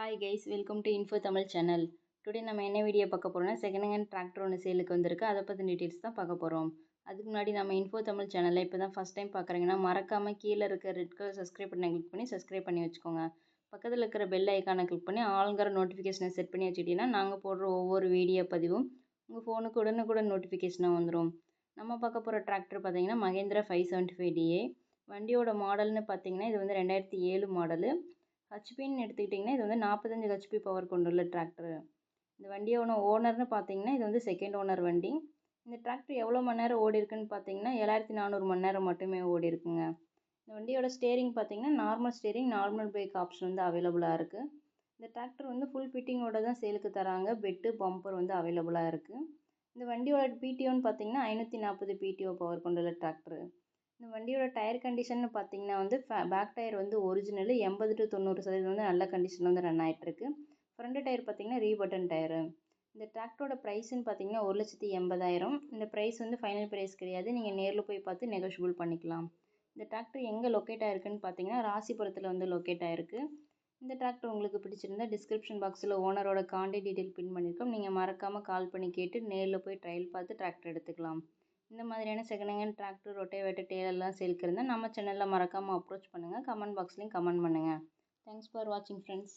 Hi guys, welcome to info Tamil channel. Today நம்ம என்ன video பார்க்க போகிறோம்னா, செகண்ட் ஹேண்ட் டிராக்டர் ஒன்று சேலுக்கு வந்திருக்கு. அதை பற்றி டீட்டெயில்ஸ் தான் பார்க்க போகிறோம். அதுக்கு முன்னாடி நம்ம இன்ஃபோ தமிழ் சேனலில் இப்போ தான் ஃபஸ்ட் டைம் பார்க்குறீங்கன்னா, மறக்காமல் கீழே இருக்க ரெட் கலர் சப்ஸ்கிரைப் பண்ணி கிளிக் பண்ணி சப்ஸ்கிரைப் பண்ணி வச்சுக்கோங்க. பக்கத்தில் இருக்கிற பெல் ஐக்கானை கிளிக் பண்ணி ஆளுங்கிற நோட்டிஃபிகேஷனை செட் பண்ணி வச்சுக்கிட்டிங்கன்னா, நாங்கள் போடுற ஒவ்வொரு வீடியோ பதிவும் உங்கள் ஃபோனுக்கு உடனுக்குடன் நோட்டிஃபிகேஷனாக வந்துடும். நம்ம பார்க்க போகிற டிராக்டர் பார்த்தீங்கன்னா மகேந்திரா 575DA. வண்டியோட மாடல்னு பார்த்தீங்கன்னா இது வந்து 2007 மாடலு. ஹெச்பின்னு எடுத்துக்கிட்டிங்கன்னா இது வந்து 45 ஹெச்பி பவர் கொண்டுள்ள டிராக்டர். இந்த வண்டியோட ஓனர்னு பார்த்தீங்கன்னா இது வந்து செகண்ட் ஓனர் வண்டி. இந்த டிராக்டர் எவ்வளோ மணி நேரம் ஓடி இருக்குன்னு பார்த்தீங்கன்னா 7400 மணி நேரம் மட்டுமே ஓடி இருக்குங்க. இந்த வண்டியோட ஸ்டேரிங் பார்த்தீங்கன்னா normal steering, normal break option வந்து அவைலபிளாக இருக்குது. இந்த டிராக்டர் வந்து ஃபுல் ஃபிட்டிங்கோட தான் சேலுக்கு தராங்க. பெட்டு பம்பர் வந்து அவைலபிளாக இருக்குது. இந்த வண்டியோட பிடிஓன்னு பார்த்தீங்கன்னா 540 பிடிஓ பவர் கொண்டுள்ள டிராக்டர். இந்த வண்டியோட டயர் கண்டிஷன்னு பார்த்தீங்கன்னா வந்து பேக் டயர் வந்து ஒரிஜினல் 80 to 90% வந்து நல்ல கண்டிஷனில் வந்து ரன் ஆகிட்டுருக்கு. ஃப்ரண்ட் டயர் பார்த்தீங்கன்னா ரீபட்டன் டயரு. இந்த டிராக்டரோட ப்ரைஸ்ன்னு பார்த்தீங்கன்னா 1,80,000. இந்த ப்ரைஸ் வந்து ஃபைனல் ப்ரைஸ் கிடையாது. நீங்கள் நேரில் போய் பார்த்து நெகோஷியபிள் பண்ணிக்கலாம். இந்த டிராக்டர் எங்கே லொக்கேட் ஆகிருக்குன்னு பார்த்தீங்கன்னா ராசிபுரத்தில் வந்து லொக்கேட் ஆகிருக்கு. இந்த டிராக்டர் உங்களுக்கு பிடிச்சிருந்தா டிஸ்கிரிப்ஷன் பாக்ஸில் ஓனரோட கான்டாக்ட் டீட்டெயில் பின் பண்ணியிருக்கோம். நீங்கள் மறக்காமல் கால் பண்ணி கேட்டு நேரில் போய் ட்ரையல் பார்த்து டிராக்டர் எடுத்துக்கலாம். இந்த மாதிரியான செகண்ட் ஹேண்ட் டிராக்டர், ரொட்டேவேட்டர், டேலர்லாம் சேலுக்கு இருந்தால் நம்ம சேனலில் மறக்காமல் அப்ரோச் பண்ணுங்கள். கமெண்ட் பாக்ஸ்லேயும் கமெண்ட் பண்ணுங்கள். தேங்க்ஸ் ஃபார் வாட்சிங் ஃப்ரெண்ட்ஸ்.